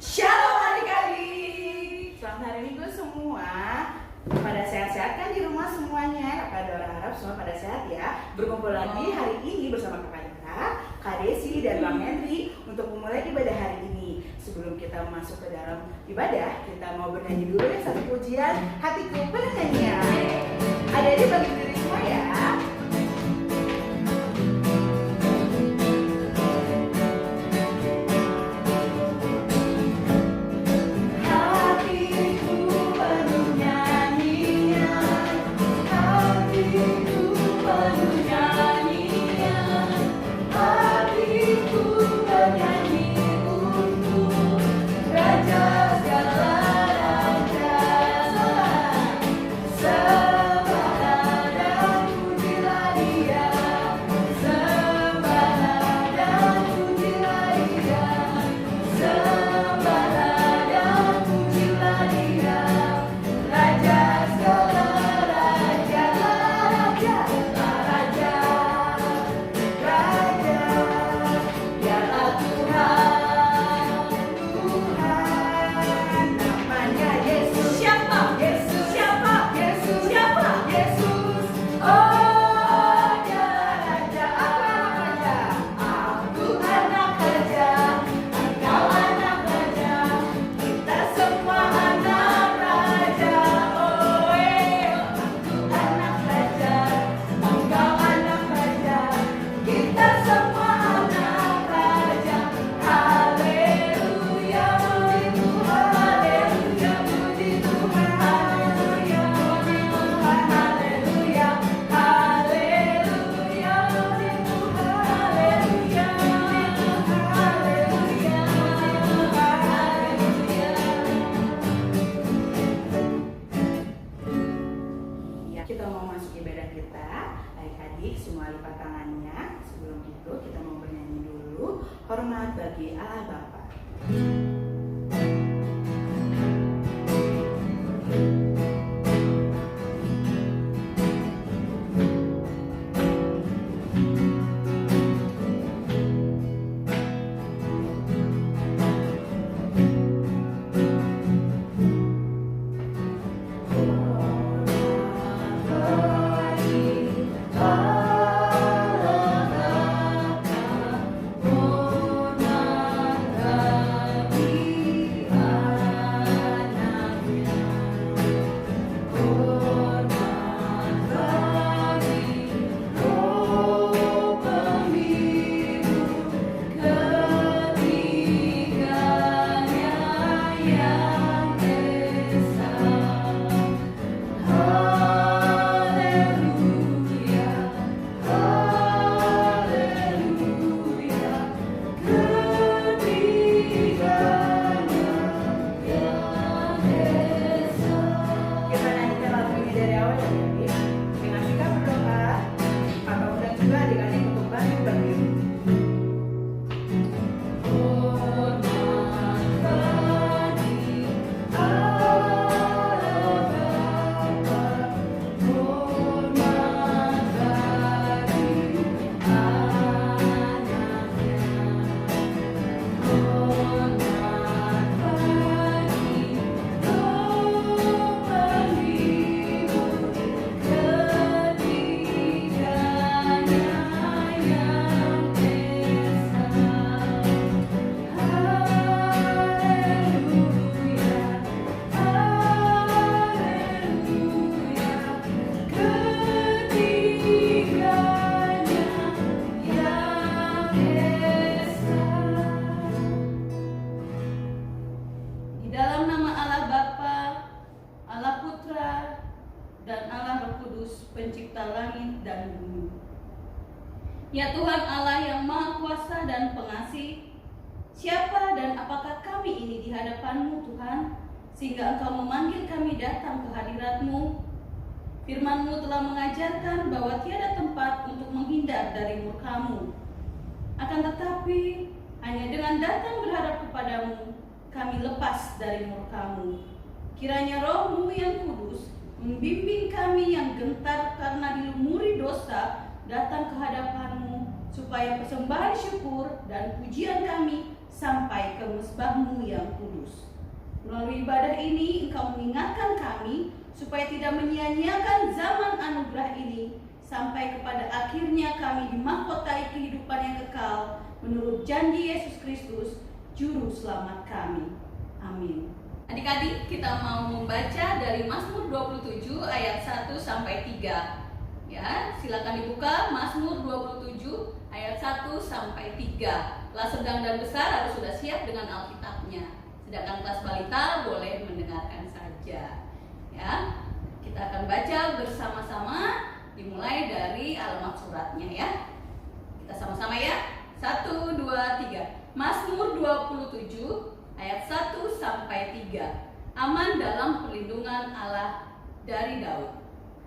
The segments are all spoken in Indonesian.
Shalom adik-adik. Selamat hari Minggu semua. Pada sehat-sehat kan di rumah semuanya? Kakak Dora harap semua pada sehat ya. Berkumpul lagi hari ini bersama Kakak Dora, Kak Desi, dan Bang Henry untuk memulai ibadah hari ini. Sebelum kita masuk ke dalam ibadah, kita mau bernyanyi dulu ya satu pujian Hatiku Penuh Nyanyian. Adik-adik bagi diri semua ya. Kita mau masuk ibadah kita, adik-adik semua lipat tangannya. Sebelum itu kita mau bernyanyi dulu Hormat bagi Allah Bapa. Pencipta langit dan bumi. Ya Tuhan Allah yang Maha Kuasa dan Pengasih, siapa dan apakah kami ini di hadapan-Mu Tuhan, sehingga Engkau memanggil kami datang ke hadirat-Mu? Firman-Mu telah mengajarkan bahwa tiada tempat untuk menghindar dari murka-Mu. Akan tetapi, hanya dengan datang berharap kepadamu, kami lepas dari murka-Mu. Kiranya Roh-Mu yang kudus membimbing kami yang gentar karena dilumuri dosa datang ke hadapan-Mu, supaya persembahan syukur dan pujian kami sampai ke mezbah-Mu yang kudus. Melalui ibadah ini Engkau mengingatkan kami supaya tidak menyia-nyiakan zaman anugerah ini sampai kepada akhirnya kami dimahkotai kehidupan yang kekal menurut janji Yesus Kristus, Juru Selamat kami. Amin. Adik-adik, kita mau membaca dari Mazmur 27 ayat 1 sampai 3. Ya, silakan dibuka Mazmur 27 ayat 1 sampai 3. Kelas sedang dan besar harus sudah siap dengan Alkitabnya. Sedangkan kelas balita boleh mendengarkan saja. Ya, kita akan baca bersama-sama dimulai dari alamat suratnya ya. Kita sama-sama ya. 1, 2, 3. Mazmur 27 ayat 1 sampai 3. Aman dalam perlindungan Allah dari Daud.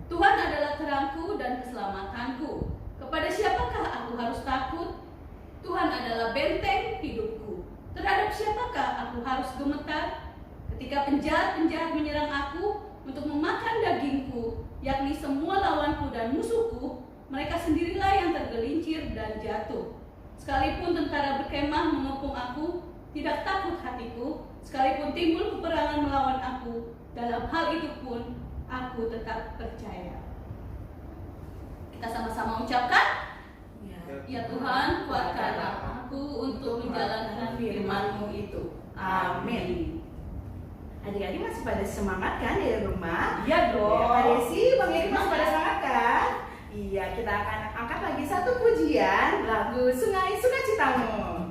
Tuhan adalah terangku dan keselamatanku. Kepada siapakah aku harus takut? Tuhan adalah benteng hidupku. Terhadap siapakah aku harus gemetar? Ketika penjahat-penjahat menyerang aku untuk memakan dagingku, yakni semua lawanku dan musuhku, mereka sendirilah yang tergelincir dan jatuh. Sekalipun tentara berkemah mengepung aku, tidak takut hatiku. Sekalipun timbul peperangan melawan aku, dalam hal itu pun aku tetap percaya. Kita sama-sama ucapkan, ya Tuhan, kuatkanlah aku untuk menjalankan firman-Mu itu. Amin. Adik-adik masih pada semangat kan di rumah? Iya dong. Kak Desi, Bang Eri masih pada semangat kan? Iya, kita akan angkat lagi satu pujian lagu Sungai Sukacitamu.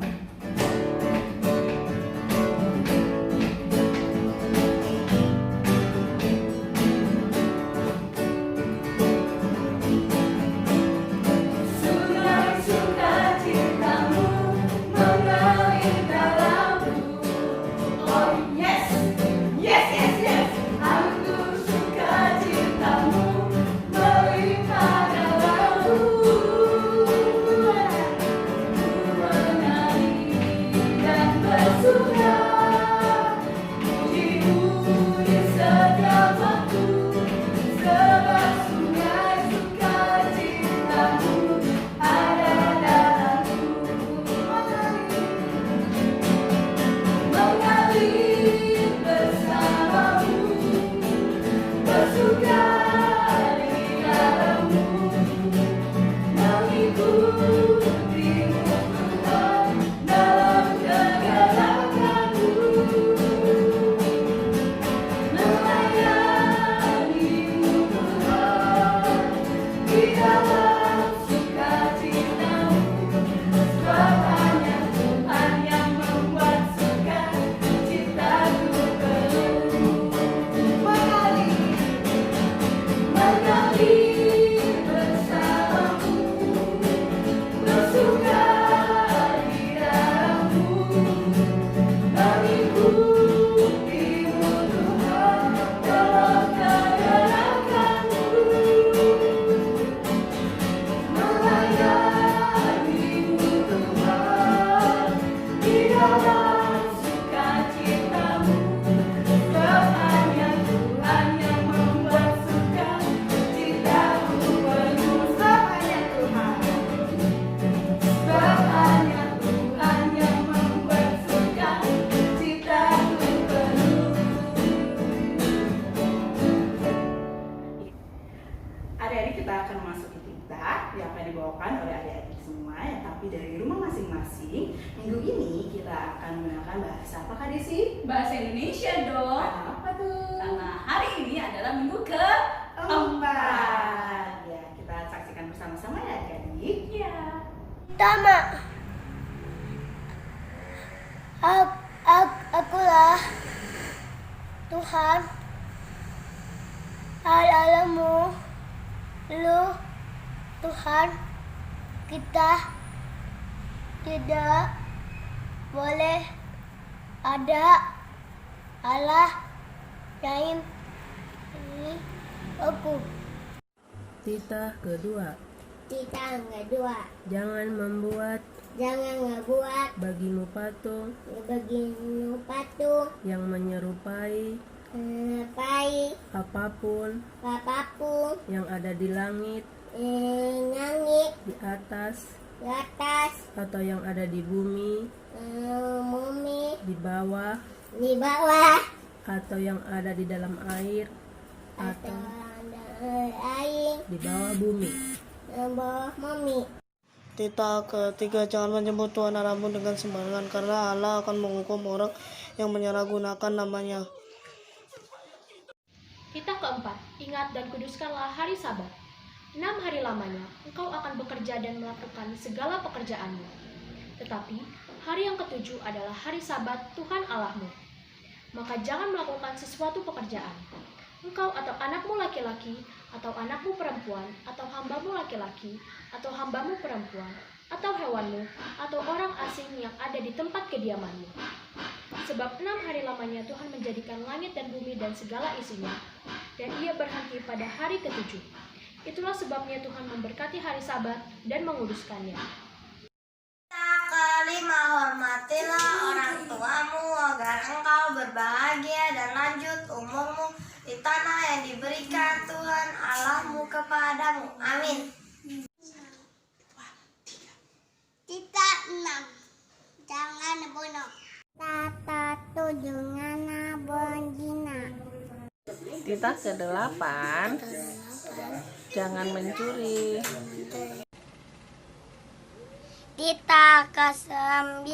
Adik-adik, kita akan memasuki kita yang akan dibawakan oleh adik-adik semua yang tapi dari rumah masing-masing. Minggu ini kita akan menggunakan bahasa apa Kak Desi? Bahasa Indonesia dong. Apa tuh? Karena hari ini adalah minggu ke-4. Ya, kita saksikan bersama-sama ya adik-adik. Iya. Pertama, akulah Tuhan Allahmu, Lu Tuhan kita, tidak boleh ada Allah lain ini aku. Titah kedua, Kita kedua, jangan membuat bagimu patung begini patung yang menyerupai apapun yang ada di langit, langit di atas, di atas atau yang ada di bumi, bumi di bawah, di bawah, atau yang ada di dalam air, atau atau ada air, di bawah bumi. di bawah bumi. Tita ketiga, jangan menyebut Tuhan Allahmu dengan sembarangan, karena Allah akan menghukum orang yang menyalahgunakan namanya. Titah keempat, ingat dan kuduskanlah hari Sabat. 6 hari lamanya engkau akan bekerja dan melakukan segala pekerjaanmu. Tetapi hari yang ketujuh adalah hari Sabat Tuhan Allahmu. Maka jangan melakukan sesuatu pekerjaan. Engkau atau anakmu laki-laki, atau anakmu perempuan, atau hambamu laki-laki, atau hambamu perempuan, atau hewanmu, atau orang asing yang ada di tempat kediamanmu. Sebab 6 hari lamanya Tuhan menjadikan langit dan bumi dan segala isinya, dan ia berhenti pada hari ketujuh. Itulah sebabnya Tuhan memberkati hari Sabat dan menguduskannya. Kelima, hormatilah orang tuamu agar engkau berbahagia dan lanjut umurmu di tanah yang diberikan Tuhan Allahmu kepadamu. Amin. Tita 6, jangan bunuh. Tata 7, jangan berzina. Tita ke-8, jangan mencuri. Tita ke-9,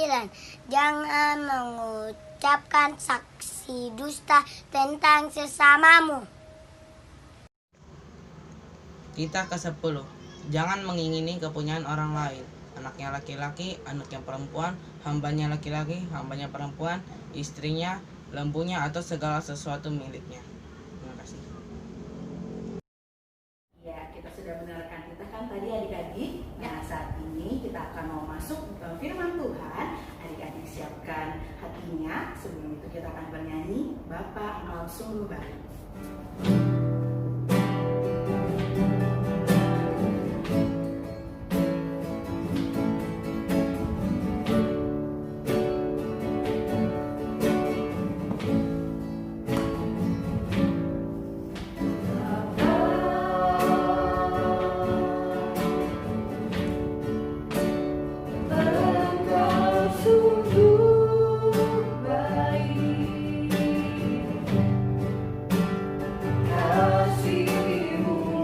jangan mengucapkan saksi dusta tentang sesamamu. Tita ke-10, jangan mengingini kepunyaan orang lain. Anaknya laki-laki, anaknya perempuan, hambanya laki-laki, hambanya perempuan, istrinya, lembunya, atau segala sesuatu miliknya. Terima kasih. Ya, kita sudah mendengarkan kita kan tadi adik-adik. Nah, saat ini kita akan mau masuk ke firman Tuhan. Adik-adik siapkan hatinya. Sebelum itu kita akan bernyanyi Bapa Engkau sungguh baik. Kasih-Mu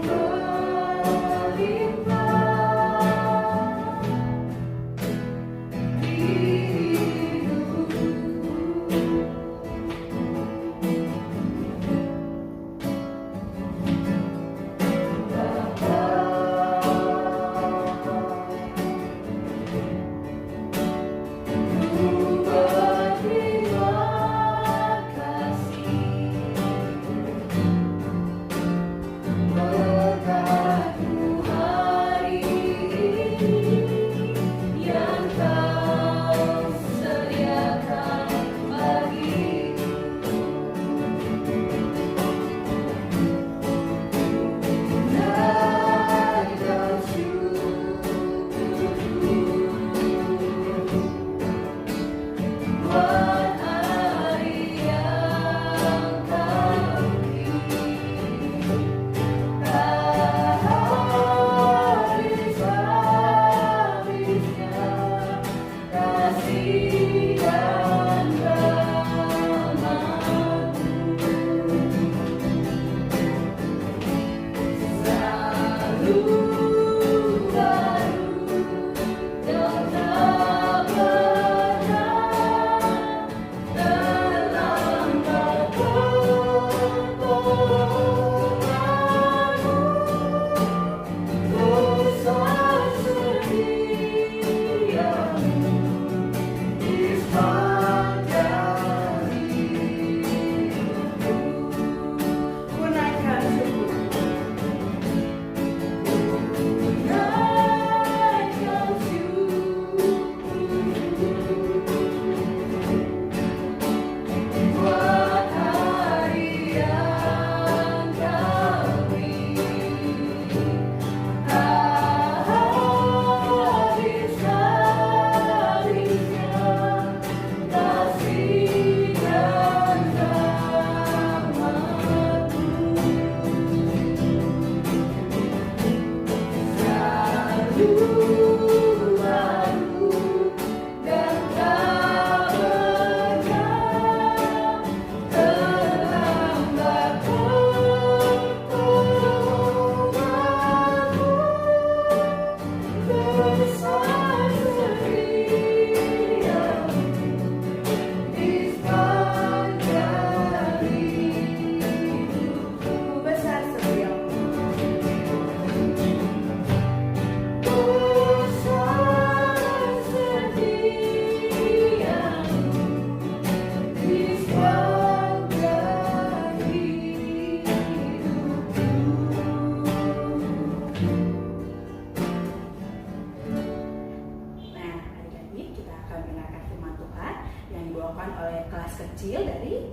dibawakan oleh kelas kecil dari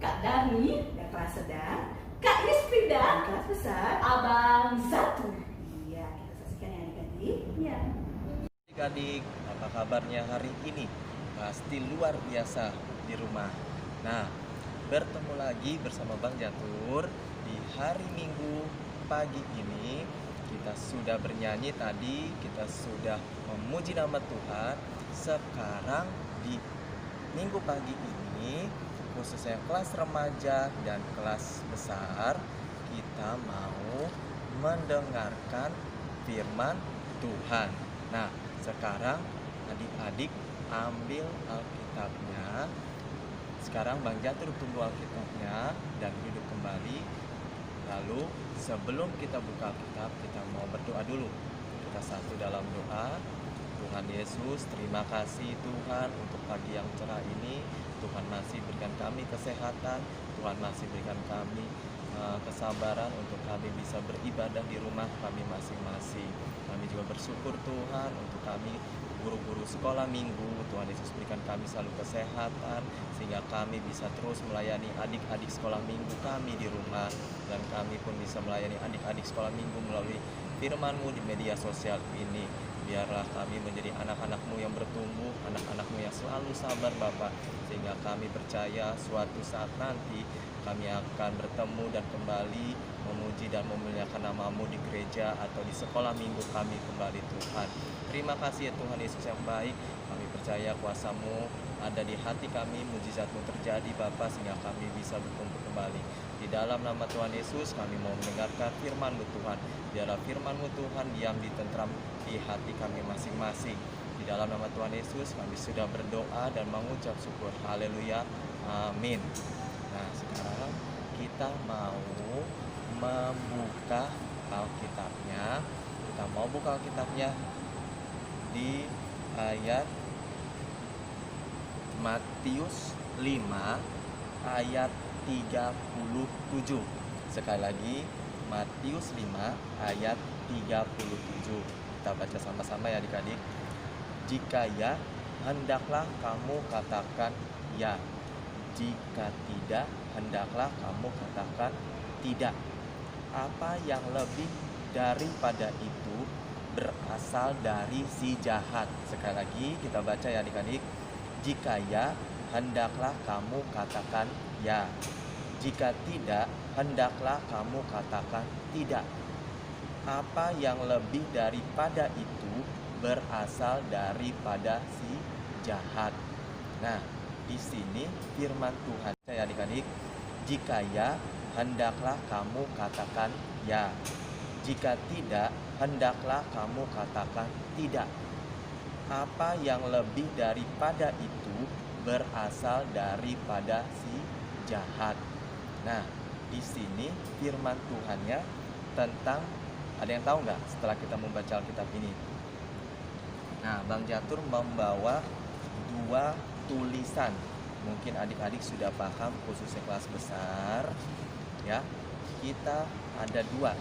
Kak Dani, dan kelas sedang, Kak Istri dan dan kelas besar. Abang Zatu. Iya, kita saksikan ya adik-adik. Ya. Adik-adik, apa kabarnya hari ini? Pasti luar biasa di rumah. Nah, bertemu lagi bersama Bang Jatur di hari Minggu pagi ini. Kita sudah bernyanyi tadi, kita sudah memuji nama Tuhan. Sekarang di Minggu pagi ini, khususnya kelas remaja dan kelas besar, kita mau mendengarkan firman Tuhan. Nah, sekarang adik-adik ambil Alkitabnya. Sekarang Bang Jatur tunggu Alkitabnya dan duduk kembali. Lalu sebelum kita buka Alkitab, kita mau berdoa dulu. Kita satu dalam doa. Tuhan Yesus, terima kasih Tuhan untuk pagi yang cerah ini. Tuhan masih berikan kami kesehatan, Tuhan masih berikan kami kesabaran untuk kami bisa beribadah di rumah kami masing-masing. Kami juga bersyukur Tuhan untuk kami guru-guru sekolah minggu. Tuhan Yesus berikan kami selalu kesehatan sehingga kami bisa terus melayani adik-adik sekolah minggu kami di rumah, dan kami pun bisa melayani adik-adik sekolah minggu melalui firman-Mu di media sosial ini. Biarlah kami menjadi anak-anak-Mu yang bertumbuh, anak-anak-Mu yang selalu sabar Bapa, sehingga kami percaya suatu saat nanti kami akan bertemu dan kembali memuji dan memuliakan nama-Mu di gereja atau di sekolah minggu kami kembali Tuhan. Terima kasih ya Tuhan Yesus yang baik. Kami percaya kuasa-Mu ada di hati kami, mujizat-Mu terjadi Bapa, sehingga kami bisa berkumpul kembali. Di dalam nama Tuhan Yesus kami mau mendengarkan firman-Mu Tuhan. Biarlah firman-Mu Tuhan diam di tentram di hati kami masing-masing. Di dalam nama Tuhan Yesus kami sudah berdoa dan mengucap syukur. Haleluya. Amin. Nah, sekarang kita mau membuka Alkitabnya. Kita mau buka Alkitabnya di ayat Matius 5 ayat 37. Sekali lagi, Matius 5 ayat 37. Kita baca sama-sama ya adik-adik. Jika ya, hendaklah kamu katakan ya. Jika tidak, hendaklah kamu katakan tidak. Apa yang lebih daripada itu berasal dari si jahat. Sekali lagi kita baca ya adik-adik. Jika ya, hendaklah kamu katakan ya. Jika tidak, hendaklah kamu katakan tidak. Apa yang lebih daripada itu berasal daripada si jahat. Nah, di sini firman Tuhan ya adik-adik. Jika ya, hendaklah kamu katakan ya. Jika tidak, hendaklah kamu katakan tidak. Apa yang lebih daripada itu berasal daripada si jahat. Nah, di sini firman Tuhannya tentang, ada yang tahu nggak setelah kita membaca Alkitab ini? Nah, Bang Jatur membawa dua tulisan. Mungkin adik-adik sudah paham, khususnya kelas besar ya. Kita ada dua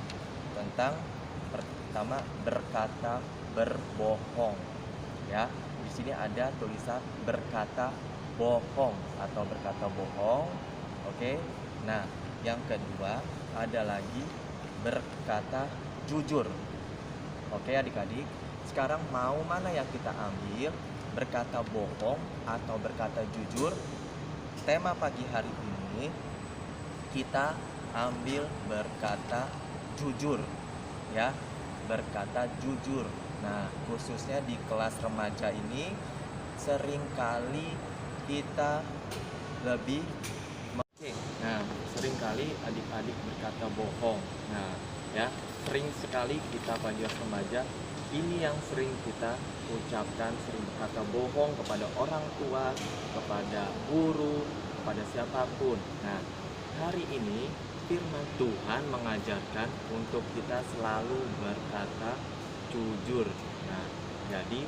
tentang, pertama berkata berbohong ya. Di sini ada tulisan berkata bohong atau berkata bohong. Oke. Nah, yang kedua ada lagi berkata jujur. Oke adik-adik, sekarang mau mana yang kita ambil? Berkata bohong atau berkata jujur? Tema pagi hari ini kita ambil berkata jujur ya, berkata jujur. Nah, khususnya di kelas remaja ini seringkali kita lebih Nah, seringkali adik-adik berkata bohong. Nah, ya, sering sekali kita pada remaja ini yang sering kita ucapkan, sering berkata bohong kepada orang tua, kepada guru, kepada siapapun. Nah, hari ini firman Tuhan mengajarkan untuk kita selalu berkata jujur. Nah, jadi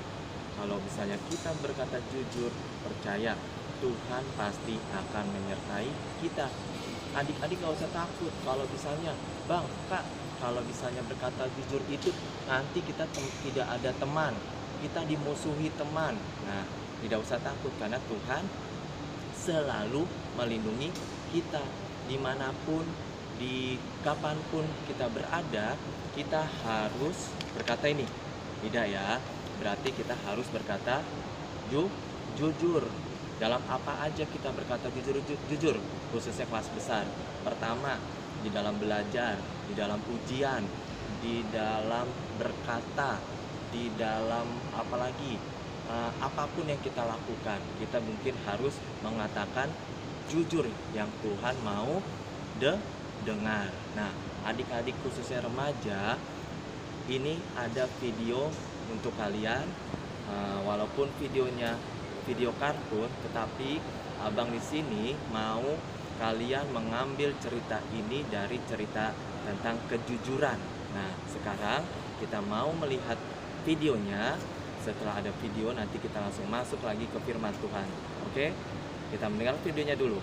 kalau misalnya kita berkata jujur, percaya Tuhan pasti akan menyertai kita. Adik-adik gak usah takut kalau misalnya, Bang, Kak, kalau misalnya berkata jujur itu nanti kita tidak ada teman, kita dimusuhi teman. Nah, tidak usah takut karena Tuhan selalu melindungi kita dimanapun, di kapanpun kita berada. Kita harus berkata ini, tidak ya, berarti kita harus berkata jujur. Dalam apa aja kita berkata jujur, khususnya kelas besar. Pertama, di dalam belajar, di dalam ujian, di dalam berkata, di dalam apalagi apapun yang kita lakukan, kita mungkin harus mengatakan jujur yang Tuhan mau dengar. Nah, adik-adik khususnya remaja, ini ada video untuk kalian, walaupun videonya video kartun, tetapi abang di sini mau kalian mengambil cerita ini dari cerita tentang kejujuran. Nah, sekarang kita mau melihat videonya. Setelah ada video, nanti kita langsung masuk lagi ke firman Tuhan. Oke? Kita mendengar videonya dulu.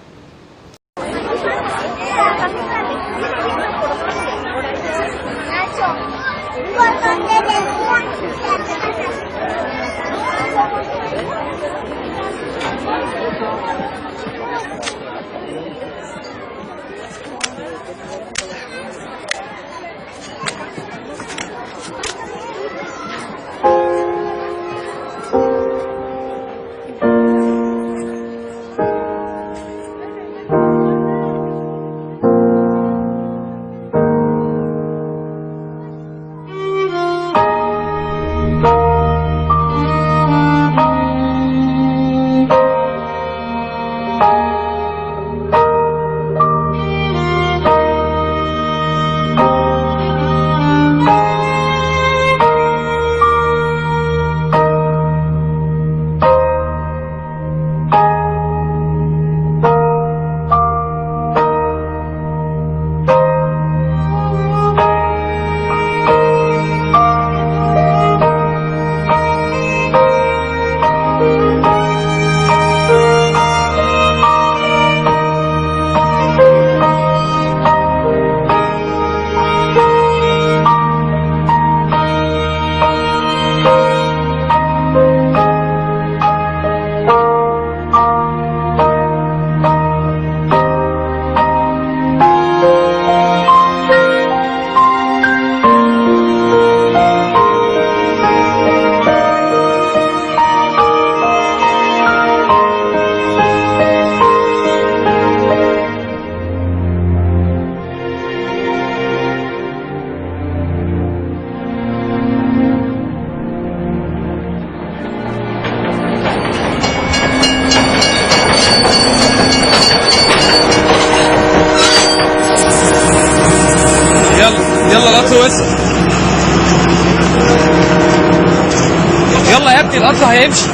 يلا القطر وسع. يلا يا ابني القطر هيمشي.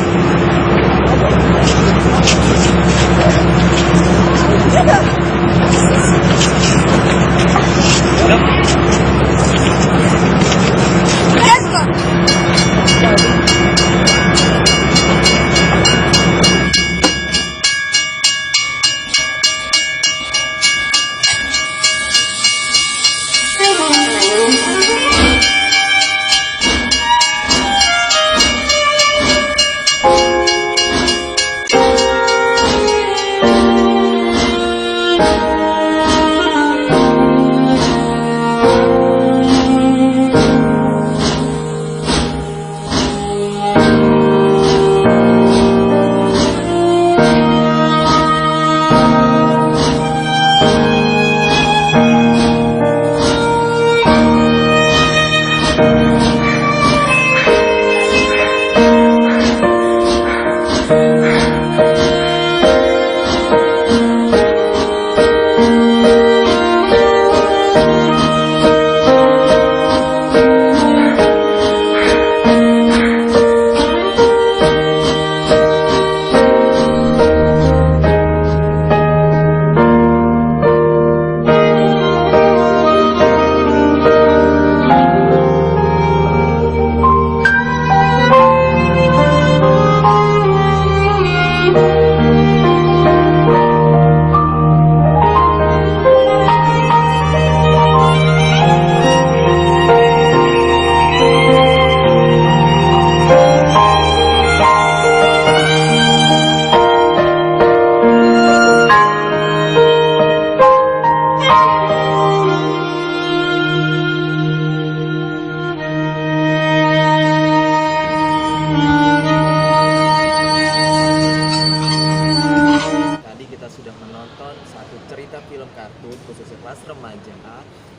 menonton satu cerita film kartun khususnya kelas remaja.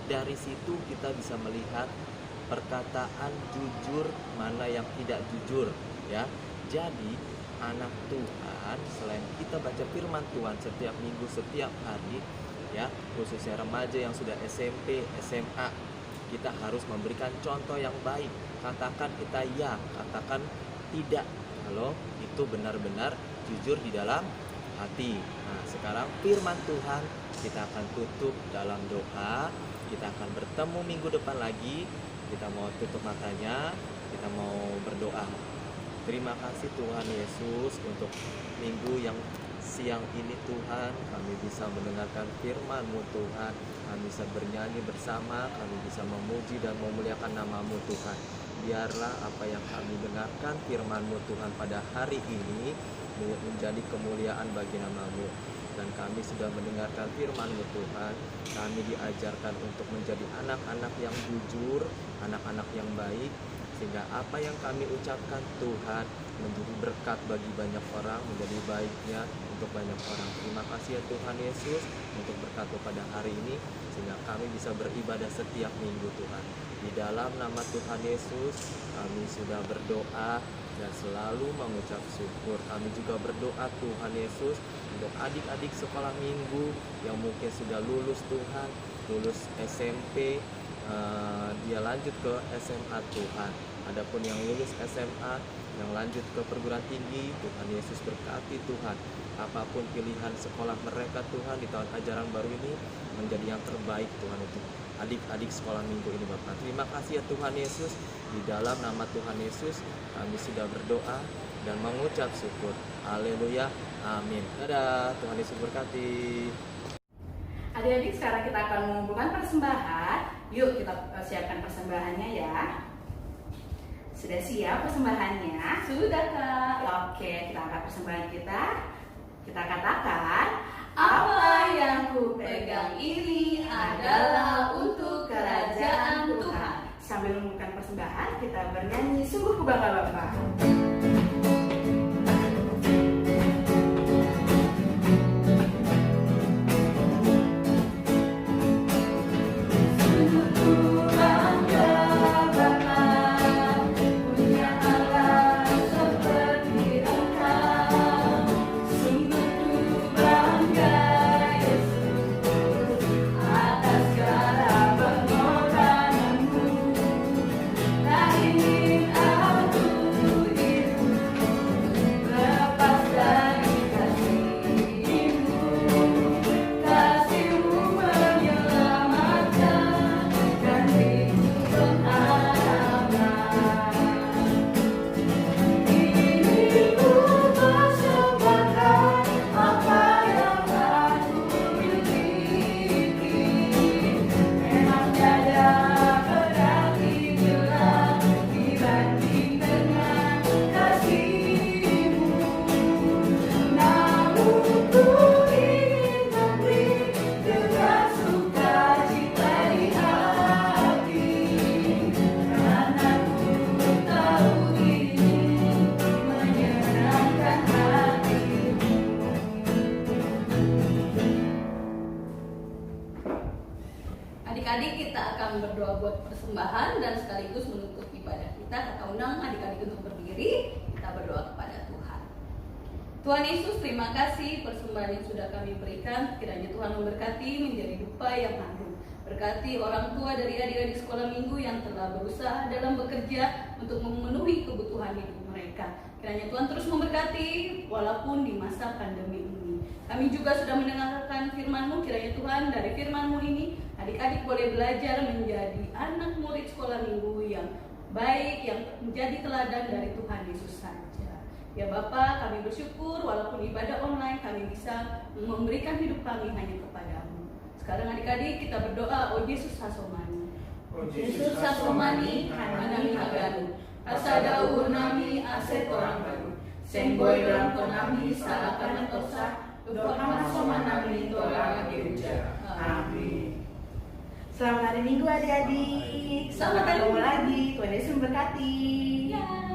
Dari situ kita bisa melihat perkataan jujur mana yang tidak jujur, ya. Jadi anak Tuhan, selain kita baca firman Tuhan setiap minggu, setiap hari, ya, khususnya remaja yang sudah SMP, SMA, kita harus memberikan contoh yang baik. Katakan kita ya, katakan tidak kalau itu benar-benar jujur di dalam hati. Nah, sekarang firman Tuhan kita akan tutup dalam doa. Kita akan bertemu minggu depan lagi. Kita mau tutup matanya, kita mau berdoa. Terima kasih Tuhan Yesus untuk minggu yang siang ini Tuhan. Kami bisa mendengarkan firman-Mu Tuhan. Kami bisa bernyanyi bersama, kami bisa memuji dan memuliakan nama-Mu Tuhan. Biarlah apa yang kami dengarkan firman-Mu Tuhan pada hari ini menjadi kemuliaan bagi nama-Mu. Dan kami sudah mendengarkan firman-Mu Tuhan. Kami diajarkan untuk menjadi anak-anak yang jujur, anak-anak yang baik, sehingga apa yang kami ucapkan Tuhan menjadi berkat bagi banyak orang, menjadi baiknya untuk banyak orang. Terima kasih ya Tuhan Yesus untuk berkat-Mu pada hari ini, sehingga kami bisa beribadah setiap minggu Tuhan. Di dalam nama Tuhan Yesus kami sudah berdoa dan selalu mengucap syukur. Kami juga berdoa Tuhan Yesus untuk adik-adik sekolah minggu yang mungkin sudah lulus Tuhan, lulus SMP, dia lanjut ke SMA Tuhan. Adapun yang lulus SMA, yang lanjut ke perguruan tinggi, Tuhan Yesus berkati Tuhan. Apapun pilihan sekolah mereka Tuhan di tahun ajaran baru ini menjadi yang terbaik Tuhan untuk adik-adik sekolah minggu ini Bapak. Terima kasih ya Tuhan Yesus. Di dalam nama Tuhan Yesus kami sudah berdoa dan mengucap syukur. Haleluya. Amin. Dadah. Tuhan Yesus berkati. Adik-adik, sekarang kita akan mengumpulkan persembahan. Yuk kita siapkan persembahannya ya. Sudah siap persembahannya? Sudah Kak. Oke, kita angkat persembahan kita. Kita katakan, Apa yang ku pegang ini adalah untuk kerajaan Tuhan. Sambil mengumpulkan persembahan, kita bernyanyi sungguh ku bangga Bapa. Adik-adik, kita akan berdoa buat persembahan dan sekaligus menutup ibadah kita. Kakak undang adik-adik untuk berdiri. Kita berdoa kepada Tuhan. Tuhan Yesus, terima kasih persembahan yang sudah kami berikan. Kiranya Tuhan memberkati menjadi dupa yang harum. Berkati orang tua dari adik-adik sekolah minggu yang telah berusaha dalam bekerja untuk memenuhi kebutuhan hidup mereka. Kiranya Tuhan terus memberkati walaupun di masa pandemi ini. Kami juga sudah mendengarkan firman-Mu. Kiranya Tuhan dari firman-Mu ini adik-adik boleh belajar menjadi anak murid sekolah minggu yang baik, yang menjadi teladan dari Tuhan Yesus saja. Ya Bapa, kami bersyukur walaupun ibadah online kami bisa memberikan hidup kami hanya kepada-Mu. Sekarang adik-adik kita berdoa, O Yesus Hasomani. O Yesus Hasomani, Hanami Haganu. Asa daur nami aset orang baru. Semboy dalam konami salah karena tosa. Doa Hasoma nami tora gereja. Amin. Selamat hari Minggu adik-adik. Selamat hari ketemu Minggu lagi. Tuhan Yesus memberkati. Ya.